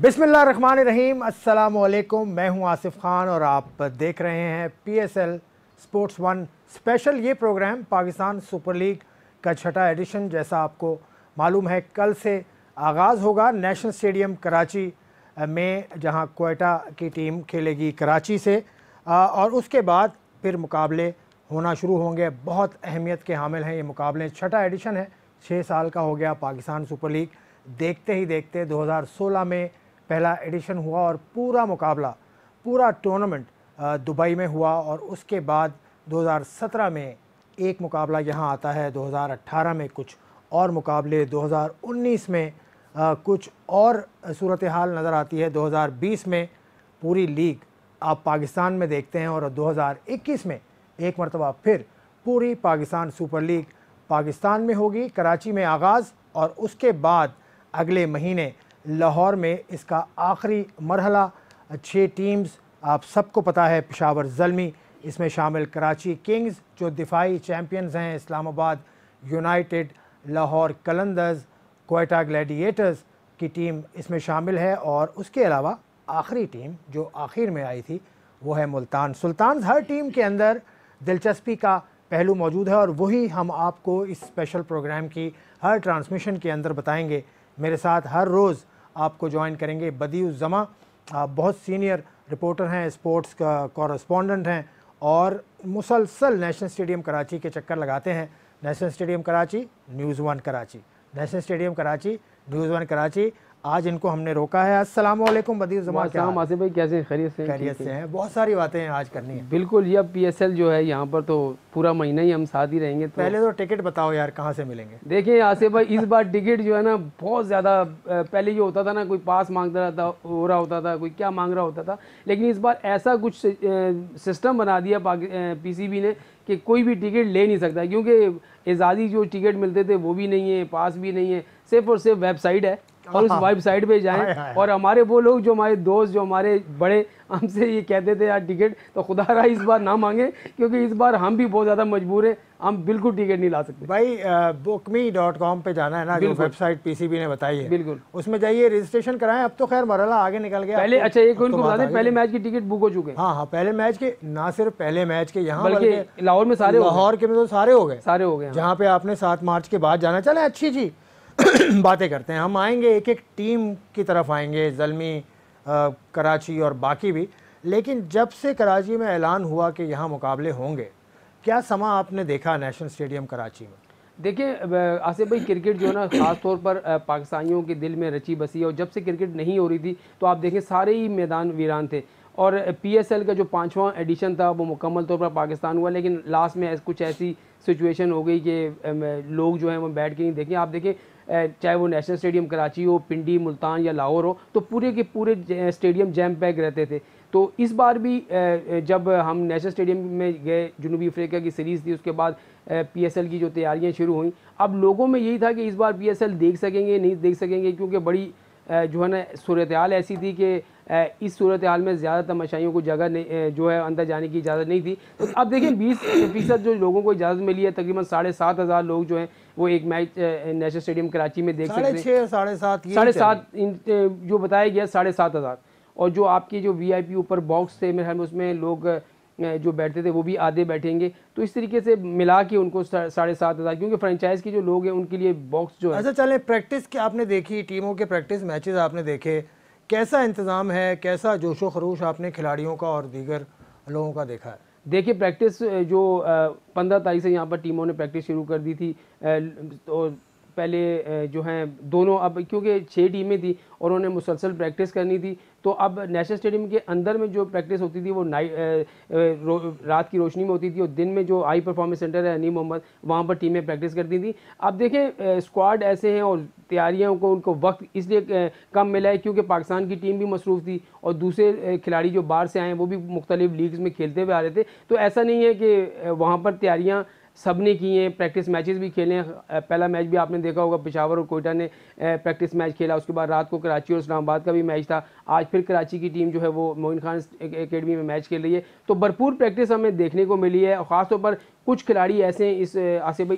बिस्मिल्लाहिर्रहमानिर्रहीम, अस्सलामुअलैकुम। मैं हूं आसिफ खान और आप देख रहे हैं PSL स्पोर्ट्स वन स्पेशल। ये प्रोग्राम पाकिस्तान सुपर लीग का छठा एडिशन, जैसा आपको मालूम है, कल से आगाज़ होगा नेशनल स्टेडियम कराची में, जहां क्वेटा की टीम खेलेगी कराची से, और उसके बाद फिर मुकाबले होना शुरू होंगे। बहुत अहमियत के हामिल हैं ये मुकाबले। छठा एडिशन है, 6 साल का हो गया पाकिस्तान सुपर लीग। देखते ही देखते 2016 में पहला एडिशन हुआ और पूरा मुकाबला, पूरा टूर्नामेंट दुबई में हुआ, और उसके बाद 2017 में एक मुकाबला यहाँ आता है, 2018 में कुछ और मुकाबले, 2019 में कुछ और सूरत हाल नज़र आती है, 2020 में पूरी लीग आप पाकिस्तान में देखते हैं, और 2021 में एक मरतबा फिर पूरी पाकिस्तान सुपर लीग पाकिस्तान में होगी, कराची में आगाज़, और उसके बाद अगले महीने लाहौर में इसका आखिरी मरहला। 6 टीम्स आप सबको पता है, पेशावर ज़ल्मी इसमें शामिल, कराची किंग्स जो दिफाई चैम्पियंस हैं, इस्लामाबाद यूनाइटेड, लाहौर कलंदर्स, क्वेटा ग्लैडिएटर्स की टीम इसमें शामिल है, और उसके अलावा आखिरी टीम जो आखिर में आई थी वो है मुल्तान सुल्तान। हर टीम के अंदर दिलचस्पी का पहलू मौजूद है, और वही हम आपको इस स्पेशल प्रोग्राम की हर ट्रांसमिशन के अंदर बताएंगे। मेरे साथ हर रोज़ आपको ज्वाइन करेंगे बदियुज़्ज़मा, बहुत सीनियर रिपोर्टर हैं, स्पोर्ट्स का कॉरेस्पॉन्डेंट हैं, और मुसलसल नेशनल स्टेडियम कराची के चक्कर लगाते हैं। National stadium Karachi, news one Karachi, national stadium Karachi, news one Karachi. आज इनको हमने रोका है। अस्सलाम वालेकुम बदियुज़्ज़मा। क्या आसिफ भाई, कैसे हैं? खैरियत से हैं? बहुत सारी बातें आज करनी है। बिल्कुल, ये अब PSL जो है यहाँ पर तो पूरा महीना ही हम साथ ही रहेंगे। तो पहले तो टिकट बताओ यार, कहाँ से मिलेंगे? देखिए आसिफ भाई, इस बार टिकट जो है ना बहुत ज़्यादा, पहले ये होता था ना, कोई पास मांगता रहता हो रहा होता था, कोई क्या मांग रहा होता था, लेकिन इस बार ऐसा कुछ सिस्टम बना दिया PCB ने कि कोई भी टिकट ले नहीं सकता, क्योंकि एजाज़ी जो टिकट मिलते थे वो भी नहीं है, पास भी नहीं है, सिर्फ और सिर्फ वेबसाइट है, और उस वेबसाइट पे जाएं। और हमारे वो लोग जो हमारे दोस्त, जो हमारे बड़े, हमसे ये कहते थे यार टिकट तो खुदा रहा इस बार ना मांगे, क्योंकि इस बार हम भी बहुत ज़्यादा मजबूर हैं, हम बिल्कुल टिकट नहीं ला सकते। भाई bookme.com पे जाना है ना, जो वेबसाइट PCB ने बताई है, बिल्कुल उसमें जाइए, रजिस्ट्रेशन कराएं। अब तो खैर मरहला आगे निकल गया। पहले अच्छा एक उनको बता दें, पहले मैच की टिकट बुक हो चुके हैं। हाँ, पहले मैच के, ना सिर्फ पहले मैच के, यहाँ बल्कि लाहौर में सारे, लाहौर के में तो सारे हो गए, जहाँ पे आपने 7 मार्च के बाद जाना। चले अच्छी जी बातें करते हैं, हम आएंगे एक एक टीम की तरफ आएंगे, ज़ल्मी, कराची और बाकी भी। लेकिन जब से कराची में ऐलान हुआ कि यहाँ मुकाबले होंगे, क्या समा आपने देखा नेशनल स्टेडियम कराची में? देखिए आसिफ भाई, क्रिकेट जो है ना ख़ास तौर पर पाकिस्तानियों के दिल में रची बसी है, और जब से क्रिकेट नहीं हो रही थी तो आप देखें सारे ही मैदान वीरान थे। और PSL का जो 5वां एडिशन था वो मुकम्मल तौर पर पाकिस्तान हुआ, लेकिन लास्ट में कुछ ऐसी सिचुएशन हो गई कि लोग जो हैं वो बैठ के नहीं देखें। आप देखें चाहे वो नेशनल स्टेडियम कराची हो, पिंडी, मुल्तान या लाहौर हो, तो पूरे के पूरे स्टेडियम जैम पैक रहते थे। तो इस बार भी जब हम नेशनल स्टेडियम में गए, जनूबी अफ्रीका की सीरीज़ थी, उसके बाद PSL की जो तैयारियां शुरू हुई, अब लोगों में यही था कि इस बार PSL देख सकेंगे नहीं देख सकेंगे, क्योंकि बड़ी जो है ना सूरत हाल ऐसी थी कि इस सूरत हाल में ज़्यादा तमाशाइयों को जगह नहीं, जो है अंदर जाने की इजाज़त नहीं थी। तो अब देखिए 20% जो लोगों को इजाज़त मिली है, तकरीबन 7,500 लोग जो हैं वो एक मैच नेशनल स्टेडियम कराची में देख सकते हैं। 7,500 जो बताया गया 7,500, और जो आपकी जो VIP ऊपर बॉक्स थे मेरे ख्याल में, उसमें लोग जो बैठते थे वो भी आधे बैठेंगे, तो इस तरीके से मिला के उनको 7,500, क्योंकि फ्रेंचाइज के जो लोग हैं उनके लिए बॉक्स जो है। अच्छा चलें, प्रैक्टिस क्या आपने देखी, टीमों के प्रैक्टिस मैचेस आपने देखे, कैसा इंतज़ाम है, कैसा जोशो खरोश आपने खिलाड़ियों का और दीगर लोगों का देखा है? देखिए प्रैक्टिस जो 15 तारीख से यहाँ पर टीमों ने प्रैक्टिस शुरू कर दी थी, तो पहले जो हैं दोनों, अब क्योंकि 6 टीमें थी और उन्होंने मुसलसल प्रैक्टिस करनी थी, तो अब नेशनल स्टेडियम के अंदर में जो प्रैक्टिस होती थी वो रात की रोशनी में होती थी, और दिन में जो हाई परफॉर्मेंस सेंटर है अनीम मोहम्मद, वहाँ पर टीमें प्रैक्टिस करती थी। अब देखें स्क्वाड ऐसे हैं और तैयारियों को उनको वक्त इसलिए कम मिला है क्योंकि पाकिस्तान की टीम भी मसरूफ़ थी, और दूसरे खिलाड़ी जो बाहर से आए हैं वो भी मुख्तलिफ लीग्स में खेलते हुए आ रहे थे। तो ऐसा नहीं है कि वहाँ पर तैयारियाँ सब ने की हैं, प्रैक्टिस मैचेस भी खेले हैं। पहला मैच भी आपने देखा होगा, पेशावर और कोयटा ने प्रैक्टिस मैच खेला, उसके बाद रात को कराची और इस्लामाबाद का भी मैच था। आज फिर कराची की टीम जो है वो मोइन खान एकेडमी में मैच खेल रही है, तो भरपूर प्रैक्टिस हमें देखने को मिली है। और ख़ासतौर पर कुछ खिलाड़ी ऐसे हैं इस आसिफ भाई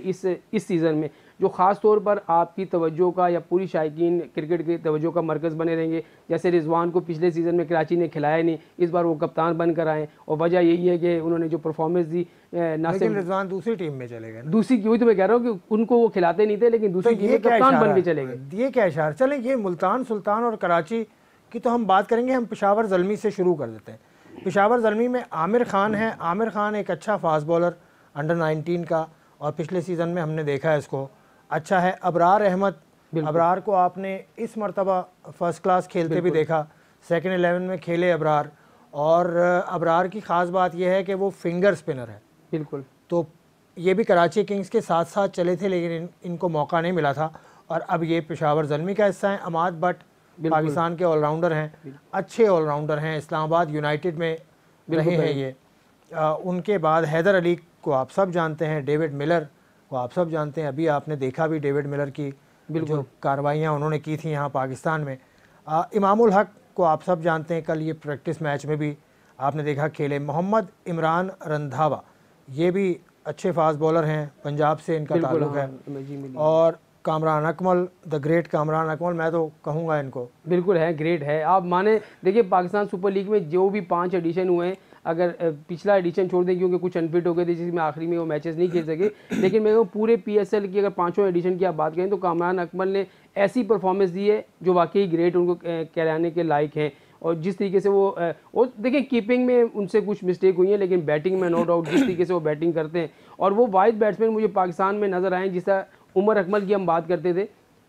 इस सीज़न में जो ख़ास तौर पर आपकी तवज्जो का या पूरी शायकीन क्रिकेट की तवज्जो का मरकज़ बने रहेंगे। जैसे रिजवान को पिछले सीज़न में कराची ने खिलाया नहीं, इस बार वो कप्तान बनकर आए और वजह यही है कि उन्होंने जो परफॉर्मेंस दी, ना सिर्फ रिजवान दूसरी टीम में चले गए, दूसरी की, वही तो मैं कह रहा हूँ कि उनको वो खिलाते नहीं थे, लेकिन दूसरी टीम में कप्तान बन के चले गए। ये क्या इशारा। चलें, ये मुल्तान सुल्तान और कराची की तो हम बात करेंगे, हम पेशावर ज़ल्मी से शुरू कर देते हैं। पेशावर ज़ल्मी में आमिर खान है। आमिर खान एक अच्छा फास्ट बॉलर अंडर 19 का, और पिछले सीज़न में हमने देखा है इसको अच्छा है। अबरार अहमद, अबरार को आपने इस मरतबा फ़र्स्ट क्लास खेलते भी देखा, सेकंड 11 में खेले अबरार। और अबरार की ख़ास बात यह है कि वो फिंगर स्पिनर है। बिल्कुल, तो ये भी कराची किंग्स के साथ साथ चले थे, लेकिन इनको मौका नहीं मिला था, और अब ये पेशावर ज़ल्मी का हिस्सा है। अमाद भट्ट पाकिस्तान के ऑलराउंडर हैं, अच्छे ऑलराउंडर हैं, इस्लामाबाद यूनाइटेड में रहे हैं ये। उनके बाद हैदर अली को आप सब जानते हैं, डेविड मिलर को आप सब जानते हैं, अभी आपने देखा भी डेविड मिलर की जो कार्रवाइयाँ उन्होंने की थी यहाँ पाकिस्तान में। इमामुल हक को आप सब जानते हैं, कल ये प्रैक्टिस मैच में भी आपने देखा खेले। मोहम्मद इमरान रंधावा, ये भी अच्छे फास्ट बॉलर हैं, पंजाब से इनका ताल्लुक है। और कामरान अकमल, द ग्रेट कामरान अकमल, मैं तो कहूँगा इनको बिल्कुल है, ग्रेट है। आप माने देखिए, पाकिस्तान सुपर लीग में जो भी 5 एडिशन हुए हैं, अगर पिछला एडिशन छोड़ दें क्योंकि कुछ अनफिट हो गए थे जिसमें आखिरी में वो मैचेस नहीं खेल सके, लेकिन मैं पूरे PSL की अगर 5 एडिशन की आप बात करें तो कामरान अकमल ने ऐसी परफॉर्मेंस दी है जो वाकई ग्रेट, उनको कहलाने के लायक हैं। और जिस तरीके से वो देखिए, कीपिंग में उनसे कुछ मिस्टेक हुई है, लेकिन बैटिंग में नो डाउट जिस तरीके से वो बैटिंग करते हैं, और वो वाइड बैट्समैन मुझे पाकिस्तान में नज़र आए। जिस तरह उमर अकमल की हम बात करते थे,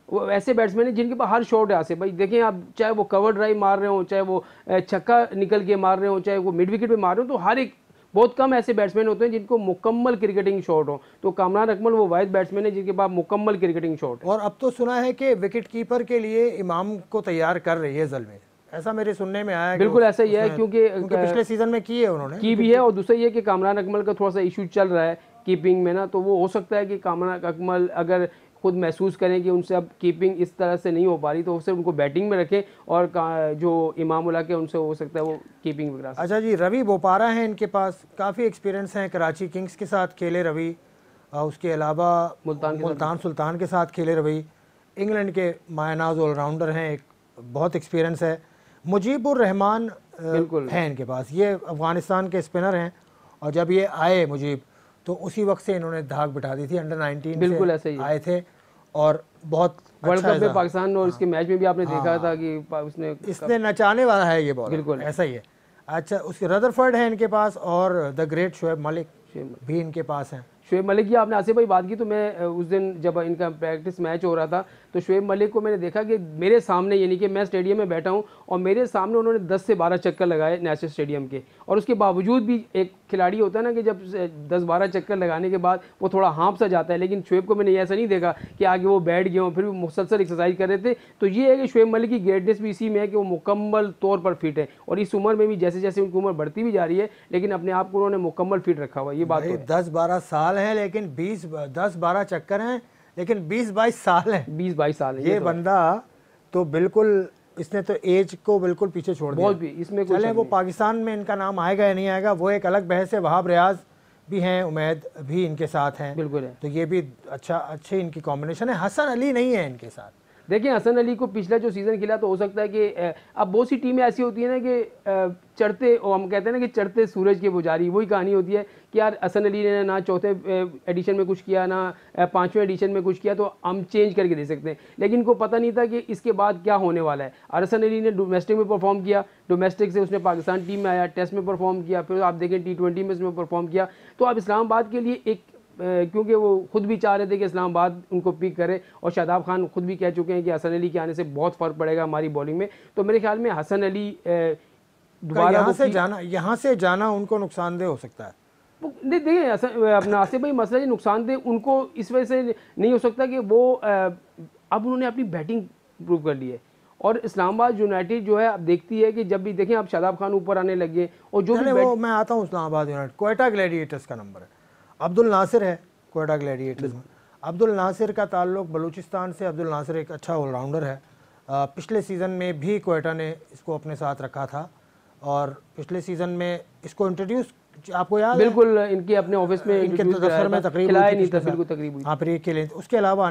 वो ऐसे बैट्समैन हैं जिनके पास हर शॉट है। आसिफ भाई देखें आप, चाहे वो कवर ड्राइव मार रहे हो, चाहे वो छक्का निकल के मार रहे हो, चाहे वो मिड विकेट पे मार रहे हो, तो हर एक, बहुत कम ऐसे बैट्समैन होते हैं जिनको मुकम्मल क्रिकेटिंग शॉट हो। तो कामरान अकमल वो वाइड बैट्समैन है जिनके पास मुकम्मल क्रिकेटिंग शॉट। और अब तो सुना है कि विकेट कीपर के लिए इमाम को तैयार कर रही है ज़ल्मी, ऐसा मेरे सुनने में आया। बिल्कुल ऐसा ही है, क्योंकि पिछले सीजन में की है उन्होंने, की भी है। और दूसरा ये कि कामरान अकमल का थोड़ा सा इशू चल रहा है कीपिंग में ना, तो वो हो सकता है कि कामरान अकमल अगर खुद महसूस करें कि उनसे अब कीपिंग इस तरह से नहीं हो पा रही, तो उससे उनको बैटिंग में रखें, और जो इमामुल्ला के उनसे हो सकता है वो कीपिंग वगैरह। अच्छा जी, रवि बोपारा हैं इनके पास, काफ़ी एक्सपीरियंस है, कराची किंग्स के साथ खेले रवि, उसके अलावा मुल्तान सुल्तान के साथ खेले रवि। इंग्लैंड के मायनाज ऑलराउंडर हैं, एक बहुत एक्सपीरियंस है। मुजीबुर रहमान हैं इनके पास, ये अफ़गानिस्तान के स्पिनर हैं, और जब ये आए मुजीब तो उसी वक्त से इन्होंने धाक बिठा दी थी, अंडर 19 बिल्कुल ऐसे ही आए थे, और बहुत वर्ल्ड कप में पाकिस्तान और इसके मैच में भी आपने देखा था कि उसने, इसने नचाने वाला है ये बॉल, बिल्कुल ऐसा ही है। अच्छा, उसके रदरफर्ड है इनके पास, और द ग्रेट शोएब मलिक भी इनके पास हैं। शोएब मलिक की आपने आसिफ भाई बात की, तो मैं उस दिन जब इनका प्रैक्टिस मैच हो रहा था तो शोएब मलिक को मैंने देखा कि मेरे सामने, यानी कि मैं स्टेडियम में बैठा हूं और मेरे सामने उन्होंने 10 से 12 चक्कर लगाए नेशनल स्टेडियम के, और उसके बावजूद भी एक खिलाड़ी होता है ना कि जब 10-12 चक्कर लगाने के बाद वो थोड़ा हाँफ सा जाता है, लेकिन शोएब को मैंने ऐसा नहीं देखा कि आगे वो बैठ गए हों, फिर भी मुसलसल एक्सरसाइज कर रहे थे। तो ये है कि शोएब मलिक की ग्रेटनेस भी इसी में है कि वो मुकम्मल तौर पर फिट है, और इस उम्र में भी जैसे जैसे उनकी उम्र बढ़ती भी जा रही है, लेकिन अपने आप को उन्होंने मुकम्मल फिट रखा हुआ। ये बात 10-12 साल है, लेकिन 10-12 चक्कर हैं, लेकिन 20-22 साल है, 20-22 साल है ये बंदा। तो बिल्कुल इसने तो एज को बिल्कुल पीछे छोड़ दिया, बहुत भी इसमें चले वो पाकिस्तान में इनका नाम आएगा या नहीं आएगा वो एक अलग बहस है। वहाब रियाज भी हैं, उमैद भी इनके साथ हैं, बिल्कुल है, तो ये भी अच्छे इनकी कॉम्बिनेशन है। हसन अली नहीं है इनके साथ। देखिए हसन अली को पिछला जो सीज़न खेला तो हो सकता है कि अब बहुत सी टीमें ऐसी होती हैं ना कि चढ़ते, और हम कहते हैं ना कि चढ़ते सूरज के पुजारी, वही कहानी होती है कि यार हसन अली ने ना चौथे एडिशन में कुछ किया, ना 5वें एडिशन में कुछ किया, तो हम चेंज करके दे सकते हैं, लेकिन इनको पता नहीं था कि इसके बाद क्या होने वाला है। और हसन अली ने डोमेस्टिक में परफॉर्म किया, डोमेस्टिक से उसने पाकिस्तान टीम में आया, टेस्ट में परफॉर्म किया, फिर आप देखें T20 में उसने परफॉर्म किया। तो अब इस्लामाबाद के लिए एक, क्योंकि वो खुद भी चाह रहे थे कि इस्लामाबाद उनको पिक करे, और शादाब खान खुद भी कह चुके हैं कि हसन अली के आने से बहुत फ़र्क पड़ेगा हमारी बॉलिंग में, तो मेरे ख्याल में हसन अली दोबारा यहाँ से जाना उनको नुकसानदेह हो सकता है। देखिए अपना आसिफ भाई, मसला ये नुकसानदेह उनको इस वजह से नहीं हो सकता कि वो अब उन्होंने अपनी बैटिंग प्रूव कर ली है, और इस्लामाबाद यूनाइटेड जो है अब देखती है कि जब भी देखें अब शादाब खान ऊपर आने लगे, और जो वो मैं आता हूँ इस्लामाबाद यूनाइटेड, क्वेटा ग्लैडिएटर्स का नंबर है, अब्दुल नासिर है क्वेटा ग्लैडिएटर्स में। अब्दुल नासिर का ताल्लुक बलूचिस्तान से, अब्दुल नासिर एक अच्छा ऑलराउंडर है, पिछले सीज़न में भी क्वेटा ने इसको अपने साथ रखा था, और पिछले सीज़न में इसको इंट्रोड्यूस आपको याद है? बिल्कुल, इनके अपने ऑफिस में इनके दफ्तर में तकरीब खिलाया हुई थी नहीं था, पिछले बिल्कुल साल। तकरीब हुई। हाँ, फिर ये खेले। उसके अलावा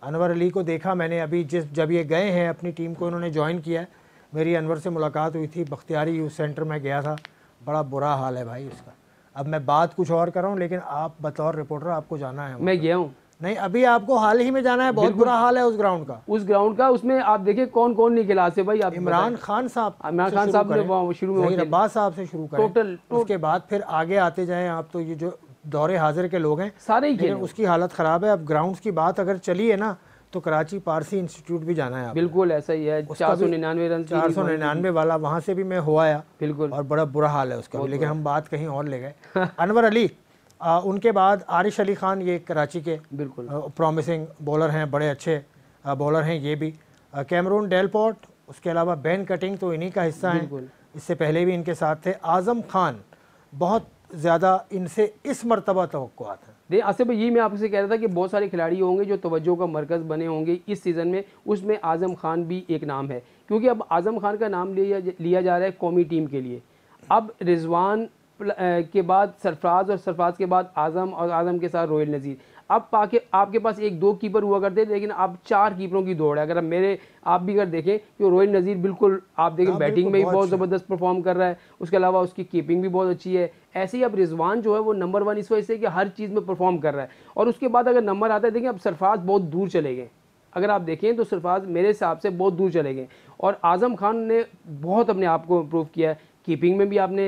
अनवर अली को देखा मैंने अभी, जब ये गए हैं अपनी टीम को इन्होंने ज्वाइन किया है, मेरी अनवर से मुलाकात हुई थी, बख्तियारी यूथ सेंटर में गया था, बड़ा बुरा हाल है भाई उसका। अब मैं बात कुछ और कर रहा हूँ, लेकिन आप बतौर रिपोर्टर आपको जाना है। मैं गया हूँ। नहीं, अभी आपको हाल ही में जाना है, बहुत बुरा हाल है उस ग्राउंड का। उसमें आप देखिए कौन कौन नहीं खिला से भाई। आप इमरान खान साहब ने शुरू में ज़हीर अब्बास साहब से शुरू करें, टोटल उसके बाद फिर आगे आते जाएं आप। तो ये जो दौरे हाजिर के लोग हैं सारे ही, उसकी हालत ख़राब है। अब ग्राउंड्स की बात अगर चली है ना, तो कराची पारसी इंस्टीट्यूट भी जाना है। बिल्कुल ऐसा ही है। 499 रन, 499 वाला, वहाँ से भी मैं हो आया। बिल्कुल, और बड़ा बुरा हाल है उसका भी, लेकिन हम बात कहीं और ले गए। अनवर अली, उनके बाद आरिश अली खान, ये कराची के बिल्कुल प्रॉमिसिंग बॉलर हैं, बड़े अच्छे बॉलर हैं ये भी। कैमरून डेलपोर्ट, उसके अलावा बैन कटिंग तो इन्हीं का हिस्सा है, इससे पहले भी इनके साथ थे। आज़म खान, बहुत ज़्यादा इनसे इस मरतबा तवक्कुआत है। देखिए आसिफ भाई, ये मैं आपसे कह रहा था कि बहुत सारे खिलाड़ी होंगे जो तवज्जो का मरकज़ बने होंगे इस सीज़न में, उसमें आज़म खान भी एक नाम है, क्योंकि अब आज़म खान का नाम लिया जा रहा है कौमी टीम के लिए। अब रिजवान के बाद सरफराज, और सरफराज के बाद आज़म, और आज़म के साथ रोहिल नज़ीर। अब आपके पास 1-2 कीपर हुआ करते थे, लेकिन अब 4 कीपरों की दौड़ है। अगर आप भी अगर देखें कि रोहिल नज़ीर बिल्कुल, आप देखें बैटिंग में भी बहुत ज़बरदस्त परफॉर्म कर रहा है, उसके अलावा उसकी कीपिंग भी बहुत अच्छी है। ऐसे ही अब रिजवान जो है वो नंबर 1 इस वजह से कि हर चीज़ में परफॉर्म कर रहा है। और उसके बाद अगर नंबर आता है, देखें अब सरफराज बहुत दूर चले गए। अगर आप देखें तो सरफराज मेरे हिसाब से बहुत दूर चले गए, और आज़म खान ने बहुत अपने आप को इम्प्रूव किया है। कीपिंग में भी आपने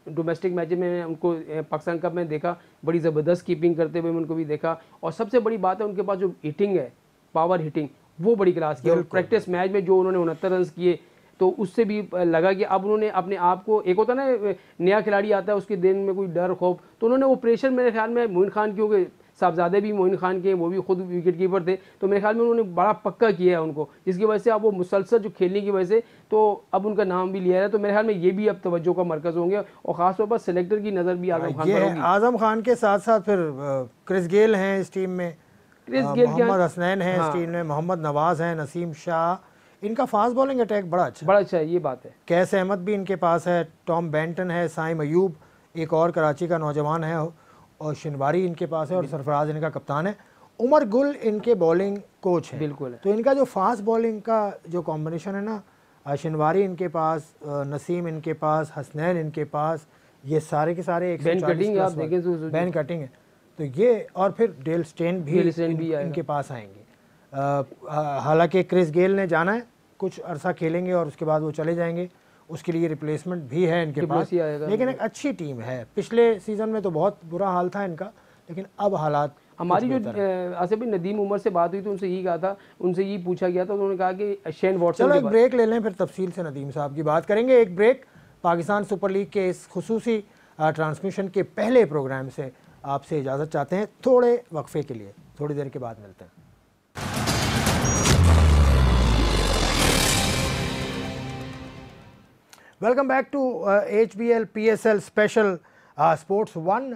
डोमेस्टिक मैच में उनको पाकिस्तान कप में देखा, बड़ी ज़बरदस्त कीपिंग करते हुए उनको भी देखा। और सबसे बड़ी बात है, उनके पास जो हिटिंग है, पावर हिटिंग, वो बड़ी क्लास की है। प्रैक्टिस मैच में जो उन्होंने 69 रन किए, तो उससे भी लगा कि अब उन्होंने अपने आप को, एक होता है ना नया खिलाड़ी आता है उसके दिन में कोई डर खौफ, तो उन्होंने वो प्रेशर, मेरे ख्याल में मोइन खान, क्योंकि साहबजादे भी मोइन खान के, वो भी खुद विकेट कीपर थे, तो मेरे ख्याल में उन्होंने बड़ा पक्का किया है उनको, जिसकी वजह से अब वो मुसलसल जो खेलने की वजह से, तो अब उनका नाम भी लिया है। तो मेरे ख्याल में ये भी अब तवज्जो का मरकज़ होंगे, और ख़ासतौर पर सिलेक्टर की नज़र भी आज़म खान पर होगी। आज़म खान के साथ साथ फिर क्रिस गेल हैं इस टीम में, मोहम्मद हसनैन हैं इस टीम में, मोहम्मद नवाज़ हैं, नसीम शाह। इनका फास्ट बॉलिंग अटैक बड़ा अच्छा है, ये बात है। कैस अहमद भी इनके पास है, टॉम बेंटन है, साइम अयूब एक और कराची का नौजवान है, और शिनवारी इनके पास है, और सरफराज इनका कप्तान है। उमर गुल इनके बॉलिंग कोच है। बिल्कुल है। तो इनका जो फास्ट बॉलिंग का जो कॉम्बिनेशन है ना, शिनवारी इनके पास, नसीम इनके पास, हसनैन इनके पास, ये सारे के सारे बैन कटिंग आप देखें तो बैन कटिंग है। तो ये, और फिर डेल स्टेन भी इनके पास आएंगे। हालांकि क्रिस गेल ने जाना है, कुछ अरसा खेलेंगे और उसके बाद वो चले जाएंगे, उसके लिए रिप्लेसमेंट भी है इनके पास, लेकिन एक अच्छी टीम है। पिछले सीज़न में तो बहुत बुरा हाल था इनका, लेकिन अब हालात हमारी जो आसिफ भाई नदीम उमर से बात हुई तो उनसे यही कहा था, उनसे ये पूछा गया था, तो उन्होंने कहा कि शेन वॉटसन। चलो एक ब्रेक ले लें, फिर तफसील से नदीम साहब की बात करेंगे। एक ब्रेक, पाकिस्तान सुपर लीग के इस खुसूसी ट्रांसमिशन के पहले प्रोग्राम से आपसे इजाज़त चाहते हैं थोड़े वक्फे के लिए। थोड़ी देर के बाद मिलते हैं। Welcome back to HBL PSL special sports 1।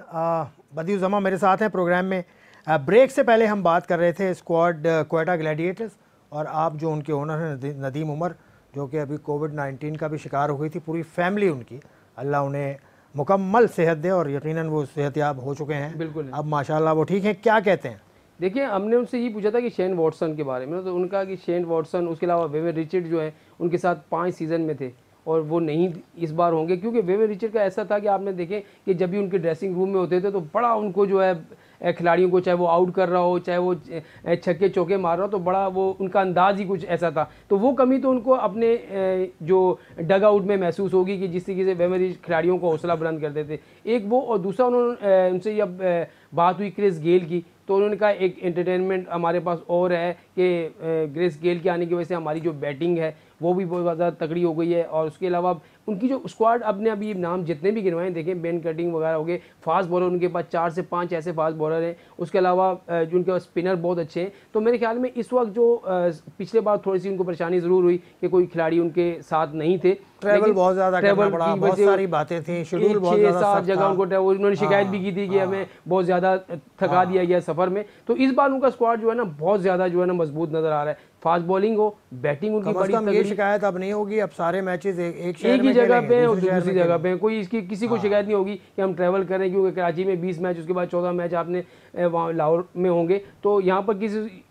Badiuzzaman मेरे साथ हैं प्रोग्राम में। ब्रेक से पहले हम बात कर रहे थे स्क्वाड क्वेटा ग्लैडिएटर्स, और आप जो उनके ओनर हैं नदीम उमर, जो कि अभी कोविड-19 का भी शिकार हो गई थी पूरी फैमिली उनकी, अल्लाह उन्हें मुकम्मल सेहत दे, और यकीनन वो सेहतयाब हो चुके हैं। बिल्कुल, अब माशाल्लाह वो ठीक हैं। क्या कहते हैं? देखिए, हमने उनसे ये पूछा था कि शेन वॉटसन के बारे में, तो उनका कि शेन वॉटसन, उसके अलावा वेवन रिचर्ड जो है उनके साथ 5 सीज़न में थे, और वो नहीं इस बार होंगे, क्योंकि वेवन रिचर्ड का ऐसा था कि आपने देखें कि जब भी उनके ड्रेसिंग रूम में होते थे तो बड़ा उनको जो है खिलाड़ियों को, चाहे वो आउट कर रहा हो, चाहे वो छक्के चौके मार रहा हो, तो बड़ा वो उनका अंदाज ही कुछ ऐसा था। तो वो कमी तो उनको अपने जो डग आउट में महसूस होगी कि जिस तरीके से वेवन रिचर्ड खिलाड़ियों को हौसला बुलंद करते थे, एक वो, और दूसरा उन्होंने उनसे जब बात हुई क्रिस गेल की, तो उन्होंने कहा एक एंटरटेनमेंट हमारे पास और है कि क्रिस गेल के आने की वजह से हमारी जो बैटिंग है वो भी बहुत ज़्यादा तगड़ी हो गई है। और उसके अलावा उनकी जो स्क्वाड, अपने अभी नाम जितने भी गिनवाएं, देखें बैन कटिंग वगैरह हो गए, फास्ट बॉलर उनके पास 4 से 5 ऐसे फास्ट बॉलर हैं, उसके अलावा जो उनके पास स्पिनर बहुत अच्छे हैं। तो मेरे ख्याल में इस वक्त जो पिछले बार थोड़ी सी उनको परेशानी ज़रूर हुई कि कोई खिलाड़ी उनके साथ नहीं थे, ट्रैवल बहुत ज़्यादा करना पड़ा, बहुत सारी बातें थी, शेड्यूल बहुत ज़्यादा 6-7 जगह उनको उन्होंने शिकायत भी की थी कि हमें बहुत ज़्यादा थका दिया गया सफ़र में। तो इस बार उनका स्क्वाड जो है ना बहुत ज़्यादा जो है ना मजबूत नज़र आ रहा है। फास्ट बॉलिंग हो, बैटिंग उनकी बड़ी तगड़ी। ये शिकायत अब नहीं होगी, अब सारे मैचेस एक शहर ही में जगह पे और दूसरे दूसरी जगह पे कोई इसकी किसी को शिकायत नहीं होगी कि हम ट्रैवल करें, क्योंकि कराची में 20 मैच, उसके बाद 14 मैच आपने वहाँ लाहौर में होंगे, तो यहाँ पर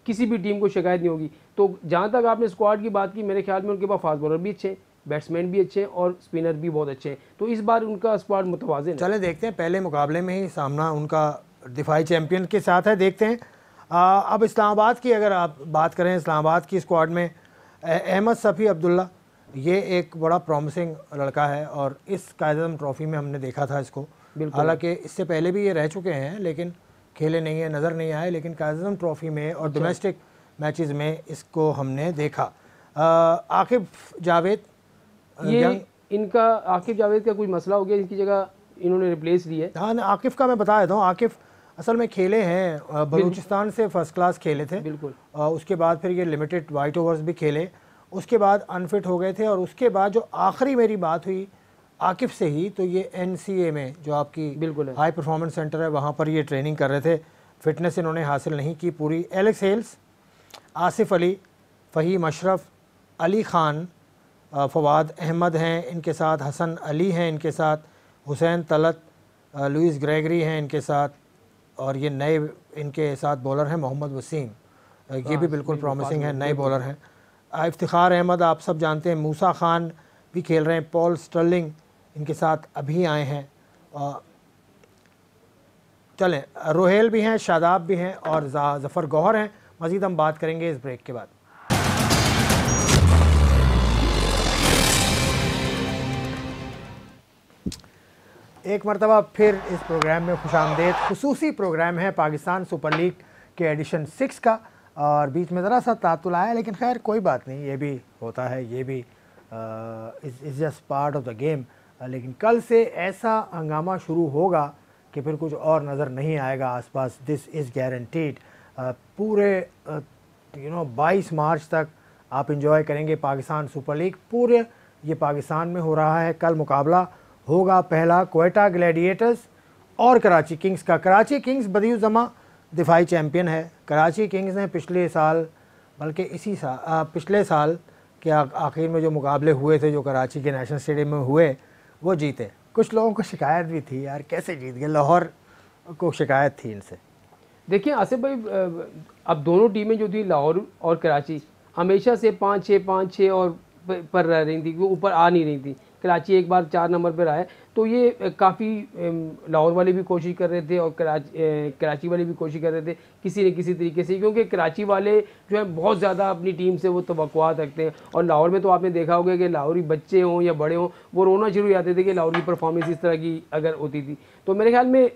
किसी भी टीम को शिकायत नहीं होगी। तो जहाँ तक आपने स्क्वाड की बात की, मेरे ख्याल में उनके पास फास्ट बॉलर भी अच्छे हैं, बैट्समैन भी अच्छे हैं और स्पिनर भी बहुत अच्छे हैं। तो इस बार उनका स्क्वाड मुतवाज़िन है। चले देखते हैं, पहले मुकाबले में ही सामना उनका दिफाई चैंपियन के साथ है, देखते हैं। अब इस्लामाबाद की अगर आप बात करें, इस्लामाबाद की स्क्वाड में अहमद सफ़ी अब्दुल्ला, ये एक बड़ा प्रॉमिसिंग लड़का है और इस कायद-ए-आज़म ट्रॉफ़ी में हमने देखा था इसको। हालांकि इससे पहले भी ये रह चुके हैं लेकिन खेले नहीं है, नज़र नहीं आए, लेकिन कायद-ए-आज़म ट्रॉफ़ी में और डोमेस्टिक मैचेस में इसको हमने देखा। आकिफ जावेद, ये इनका आकिफ जावेद का कोई मसला हो गया, इनकी जगह इन्होंने रिप्लेस ली है। हाँ, आकिफ का मैं बता देता हूँ। आकिफ असल में खेले हैं, बलूचिस्तान से फर्स्ट क्लास खेले थे, बिल्कुल। उसके बाद फिर ये लिमिटेड वाइट ओवर्स भी खेले, उसके बाद अनफिट हो गए थे और उसके बाद जो आखिरी मेरी बात हुई आकिफ से ही, तो ये NCA में जो आपकी बिल्कुल हाई परफॉर्मेंस सेंटर है वहाँ पर ये ट्रेनिंग कर रहे थे। फिटनेस इन्होंने हासिल नहीं की पूरी। एलेक्स हेल्स, आसिफ अली, फ़हीम अशरफ, अली ख़ान, फवाद अहमद हैं इनके साथ, हसन अली हैं इनके साथ, हुसैन तलत, लुइस ग्रेगरी हैं इनके साथ, और ये नए इनके साथ बॉलर हैं मोहम्मद वसीम, ये भी बिल्कुल प्रॉमिसिंग है, नए बॉलर हैं। इफ्तिखार अहमद आप सब जानते हैं, मूसा खान भी खेल रहे हैं, पॉल स्टर्लिंग इनके साथ अभी आए हैं। चलें, रोहेल भी हैं, शादाब भी हैं और ज़फ़र गौहर हैं। मज़ीद हम बात करेंगे इस ब्रेक के बाद। एक मरतबा फिर इस प्रोग्राम में खुशामदेद। खुसूसी प्रोग्राम है पाकिस्तान सुपर लीग के एडिशन 6 का, और बीच में ज़रा सा तातुल आया, लेकिन खैर कोई बात नहीं, ये भी होता है, ये भी is just part of the game. लेकिन कल से ऐसा हंगामा शुरू होगा कि फिर कुछ और नज़र नहीं आएगा आसपास, दिस इज़ गारंटीड। पूरे 22 मार्च तक आप इंजॉय करेंगे पाकिस्तान सुपर लीग, पूरे ये पाकिस्तान में हो रहा है। कल मुकाबला होगा पहला क्वेटा ग्लैडिएटर्स और कराची किंग्स का। कराची किंग्स बदियुज़्ज़मा दिफाई चैम्पियन है। कराची किंग्स ने पिछले साल, बल्कि पिछले साल के आखिर में जो मुकाबले हुए थे, जो कराची के नेशनल स्टेडियम में हुए, वो जीते। कुछ लोगों को शिकायत भी थी, यार कैसे जीत गए, लाहौर को शिकायत थी इनसे। देखिए आसिफ भाई, अब दोनों टीमें जो थी लाहौर और कराची हमेशा से 5-6 और पर रह रही थी, वो ऊपर आ नहीं रही थी। कराची एक बार 4 नंबर पर आए, तो ये काफ़ी लाहौर वाले भी कोशिश कर रहे थे और कराची वाले भी कोशिश कर रहे थे किसी न किसी तरीके से, क्योंकि कराची वाले जो है बहुत ज़्यादा अपनी टीम से वो तवक्कुआत रखते हैं। और लाहौर में तो आपने देखा होगा कि लाहौरी बच्चे हों या बड़े हों, वो रोना शुरू हो जाते थे कि लाहौर की परफॉर्मेंस इस तरह की अगर होती थी। तो मेरे ख्याल में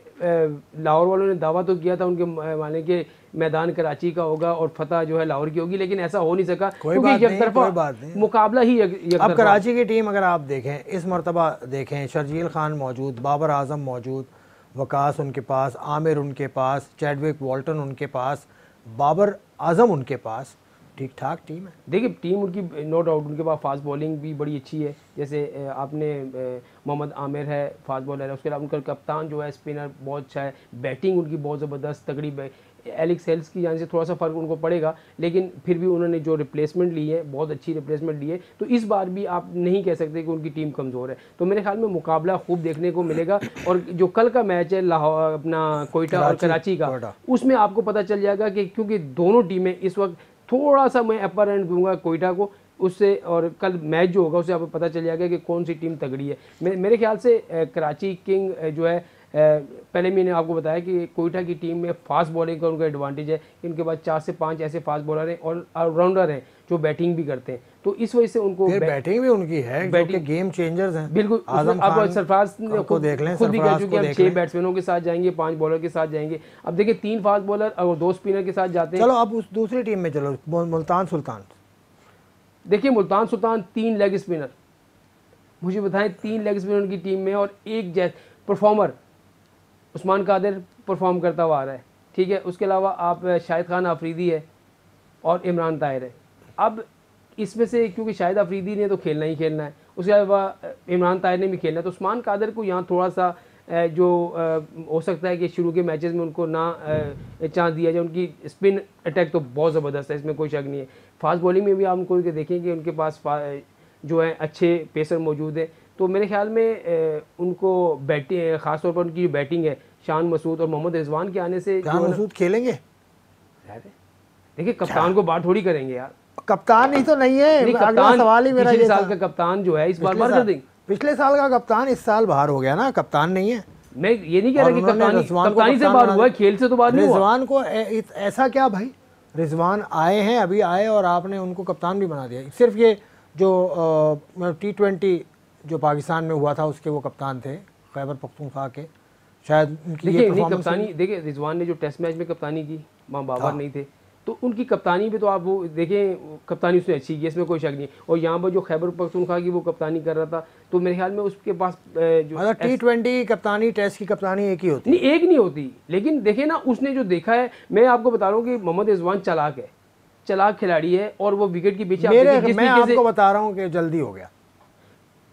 लाहौर वालों ने दावा तो किया था उनके माने के मैदान कराची का होगा और फतह जो है लाहौर की होगी, लेकिन ऐसा हो नहीं सका क्योंकि यकतरफा मुकाबला ही अब कराची की टीम अगर आप देखें, इस मरतबा देखें, शर्जील खान मौजूद, बाबर आजम मौजूद, वकास उनके पास, आमिर उनके पास, चैडविक वॉल्टन उनके पास, बाबर आजम उनके पास, ठीक ठाक टीम है। देखिए टीम उनकी नो डाउट, उनके पास फास्ट बॉलिंग भी बड़ी अच्छी है, जैसे आपने मोहम्मद आमिर है फास्ट बॉलर है, उसके अलावा उनका कप्तान जो है स्पिनर बहुत अच्छा है, बैटिंग उनकी बहुत ज़बरदस्त तगड़ी। एलेक्स हेल्स की जाने से थोड़ा सा फ़र्क उनको पड़ेगा, लेकिन फिर भी उन्होंने जो रिप्लेसमेंट ली है बहुत अच्छी रिप्लेसमेंट ली है, तो इस बार भी आप नहीं कह सकते कि उनकी टीम कमज़ोर है। तो मेरे ख्याल में मुकाबला खूब देखने को मिलेगा। और जो कल का मैच है लाहौर अपना कोयटा और कराची का, उसमें आपको पता चल जाएगा कि क्योंकि दोनों टीमें इस वक्त थोड़ा सा, मैं अपर एंड दूंगा कोयटा को उससे, और कल मैच जो होगा उससे आपको पता चल जाएगा कि कौन सी टीम तगड़ी है। मेरे ख्याल से कराची किंग जो है, पहले मैंने आपको बताया कि कोयटा की टीम में फास्ट बॉलिंग का उनका एडवांटेज है कि उनके पास 4 से 5 ऐसे फास्ट बॉलर हैं और ऑलराउंडर हैं जो बैटिंग भी करते हैं, तो इस वजह से उनको बैटिंग भी उनकी है, बैटिंग गेम चेंजर्स हैं बिल्कुल। अब सरफराज को देख लें, खुद भी कह चुके हैं हम 6 बैट्समैनों के साथ जाएंगे, 5 बॉलर के साथ जाएंगे। अब देखिए 3 फास्ट बॉलर और 2 स्पिनर के साथ जाते हैं। चलो अब उस दूसरी टीम में चलो, मुल्तान सुल्तान। देखिए मुल्तान सुल्तान 3 लेग स्पिनर, मुझे बताएं 3 लेग स्पिनर उनकी टीम में, और एक परफॉर्मर उस्मान कादिर परफॉर्म करता हुआ आ रहा है, ठीक है। उसके अलावा आप शाहिद खान आफरीदी है और इमरान ताहिर है। अब इसमें से क्योंकि शाहिद आफरीदी ने तो खेलना ही खेलना है उसके अलावा इमरान ताहिर ने भी खेलना है, तो उस्मान कादर को यहाँ थोड़ा सा जो हो सकता है कि शुरू के मैचेस में उनको ना चांस दिया जाए। उनकी स्पिन अटैक तो बहुत ज़बरदस्त है, इसमें कोई शक नहीं है। फास्ट बॉलिंग में भी आप उनको देखेंगे उनके पास जो है अच्छे पेसर मौजूद हैं। तो मेरे ख्याल में उनको बैटिंग, ख़ासतौर पर उनकी बैटिंग है, शान मसूद और मोहम्मद रिजवान के आने से शान मसूद खेलेंगे। देखिए कप्तान को बात थोड़ी करेंगे यार, कप्तान ही तो नहीं है। अगला सवाल ही मेरा ये साल का कप्तान जो है इस बार बाहर कर देंगे। पिछले साल का कप्तान इस साल बाहर हो गया ना, कप्तान नहीं है। मैं ये नहीं कह रहा कि कप्तानी से बाहर हुआ, खेल से तो बाहर नहीं हुआ। रिजवान को ऐसा क्या भाई, रिजवान आए हैं, अभी आए और आपने उनको कप्तान भी बना दिया। सिर्फ ये जो T20 जो पाकिस्तान में हुआ था उसके वो कप्तान थे, खैबर पख्तूनख्वा के, शायद देखिए नहीं कप्तानी। देखिए रिजवान ने जो टेस्ट मैच में कप्तानी की, वहाँ बाबर नहीं थे, तो उनकी कप्तानी पे तो आप वो देखें, कप्तानी उसने अच्छी की, इसमें कोई शक नहीं। और यहाँ पर जो खैबर पख्तूनख्वा की वो कप्तानी कर रहा था, तो मेरे ख्याल में उसके पास जो मतलब T20 कप्तानी, टेस्ट की कप्तानी एक ही होती नहीं, एक नहीं होती। लेकिन देखे ना, उसने जो देखा है, मैं आपको बता रहा हूँ कि मोहम्मद रिजवान चालाक है, चालाक खिलाड़ी है, और वो विकेट के पीछे मैं आपको बता रहा हूँ कि जल्दी हो गया।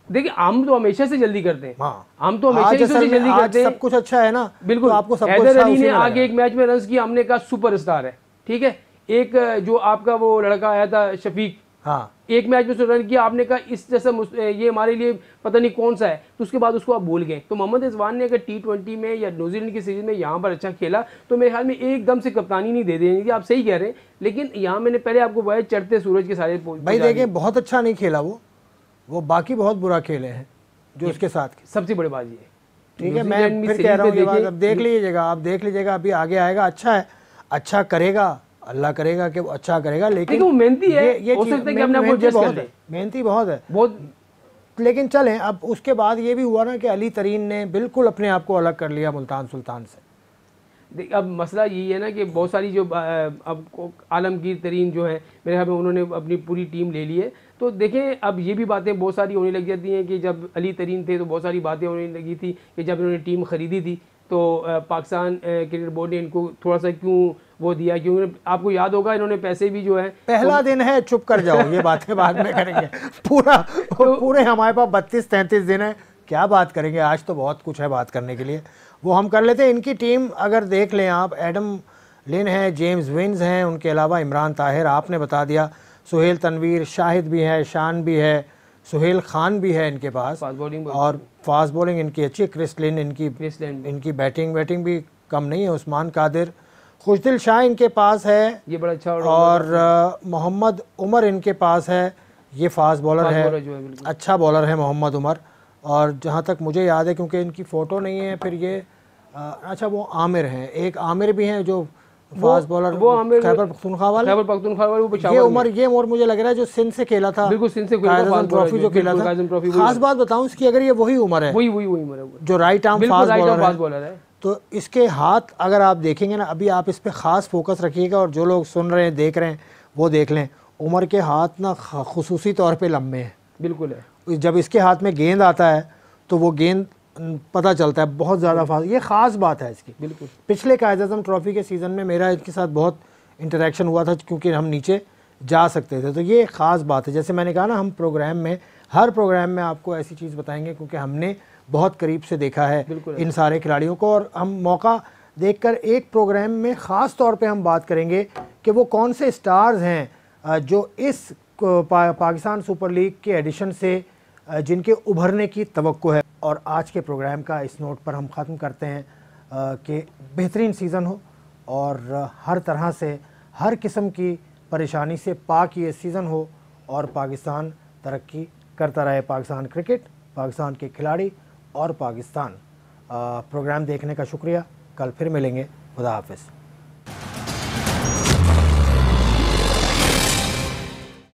देखिए हम तो हमेशा से जल्दी करते हैं, हाँ। हम तो हमेशा से जल्दी करते हैं। सब कुछ अच्छा है ना, बिल्कुल। तो आपको सब कुछ हैदर अली ने आगे एक मैच में रन किया, हमने कहा सुपरस्टार है, ठीक है। एक जो आपका वो लड़का आया था शफीक, हाँ, एक मैच में उसने रन किया, आपने कहा इस जैसा ये हमारे लिए पता नहीं कौन सा है, तो उसके बाद उसको आप भूल गए। तो मोहम्मद रिजवान ने अगर T20 में या न्यूजीलैंड की सीरीज में यहाँ पर अच्छा खेला, तो मेरे ख्याल में एकदम से कप्तानी नहीं दे देनी थी। आप सही कह रहे हैं, लेकिन यहाँ मैंने पहले आपको बताया चढ़ते सूरज के सारे भाई देखें, बहुत अच्छा नहीं खेला वो बाकी बहुत बुरा खेले हैं जो उसके साथ। सबसे बड़ी बात ये, ठीक है, मैं फिर कह रहा हूँ ये बात, अब देख लीजिएगा, आप देख लीजिएगा, अभी आगे आएगा। अच्छा है, अच्छा करेगा, अल्लाह करेगा कि वो अच्छा करेगा। लेकिन वो मेहनती है, ये हो सकता है कि अपने आप को जज कर ले, मेहनती बहुत है, बहुत। लेकिन चलें, अब उसके बाद ये भी हुआ ना कि अली तरीन ने बिल्कुल अपने आप को अलग कर लिया मुल्तान सुल्तान से। अब मसला यही है ना कि बहुत सारी जो अब आलमगीर तरीन जो है, मेरे ख्याल में उन्होंने अपनी पूरी टीम ले ली है। तो देखें, अब ये भी बातें बहुत सारी होने लग जाती हैं कि जब अली तरीन थे तो बहुत सारी बातें होने लगी थी कि जब इन्होंने टीम ख़रीदी थी तो पाकिस्तान क्रिकेट बोर्ड ने इनको थोड़ा सा क्यों वो दिया, क्योंकि आपको याद होगा इन्होंने पैसे भी जो है, पहला दिन है, चुप कर जाओ, ये बातें बाद में करेंगे। पूरे हमारे पास 32-33 दिन है, क्या बात करेंगे, आज तो बहुत कुछ है बात करने के लिए, वो हम कर लेते हैं। इनकी टीम अगर देख लें आप, एडम लिन है, जेम्स विन्स हैं, उनके अलावा इमरान ताहिर आपने बता दिया, सुहेल तनवीर, शाहिद भी है, शान भी है, सुहेल खान भी है इनके पास, और फास्ट बॉलिंग इनकी अच्छी है। क्रिस लिन इनकी बैटिंग भी कम नहीं है। उस्मान कादिर, खुशदिल शाह इनके पास है, ये बड़ा अच्छा, और मोहम्मद उमर इनके पास है, ये फास्ट बॉलर है, अच्छा बॉलर है मोहम्मद उमर। और जहाँ तक मुझे याद है, क्योंकि इनकी फ़ोटो नहीं है, फिर ये अच्छा वो आमिर हैं, एक आमिर भी हैं जो फास्ट बॉलर, वो खैबर पख्तूनख्वा वाले, ये उमर मुझे लग रहा है जो सिंध से खेला था, बिल्कुल सिंध से ट्रॉफी जो खेला था। खास बात बताऊं इसकी, अगर ये वही उमर है, वही जो राइट आर्म फास्ट बॉलर है, तो इसके हाथ अगर आप देखेंगे ना, अभी आप इस पे ख़ास फोकस रखिएगा, और जो लोग सुन रहे हैं देख रहे हैं वो देख लें, उमर के हाथ ना खुसूसी तौर पे लंबे हैं, बिल्कुल है। जब इसके हाथ में गेंद आता है तो वो गेंद पता चलता है बहुत ज़्यादा फास्ट, ये ख़ास बात है इसकी। बिल्कुल, पिछले कायद-ए-आज़म ट्रॉफ़ी के सीज़न में मेरा इसके साथ बहुत इंटरेक्शन हुआ था, क्योंकि हम नीचे जा सकते थे, तो ये ख़ास बात है। जैसे मैंने कहा ना, हम प्रोग्राम में, हर प्रोग्राम में आपको ऐसी चीज़ बताएंगे क्योंकि हमने बहुत करीब से देखा है इन सारे खिलाड़ियों को, और हम मौका देखकर एक प्रोग्राम में ख़ास तौर पे हम बात करेंगे कि वो कौन से स्टार्स हैं जो इस पाकिस्तान सुपर लीग के एडिशन से जिनके उभरने की तवक्को है। और आज के प्रोग्राम का इस नोट पर हम ख़त्म करते हैं कि बेहतरीन सीज़न हो, और हर तरह से, हर किस्म की परेशानी से पाक ये सीज़न हो, और पाकिस्तान तरक्की करता रहे, पाकिस्तान क्रिकेट, पाकिस्तान के खिलाड़ी और पाकिस्तान। प्रोग्राम देखने का शुक्रिया, कल फिर मिलेंगे, खुदा हाफिज़।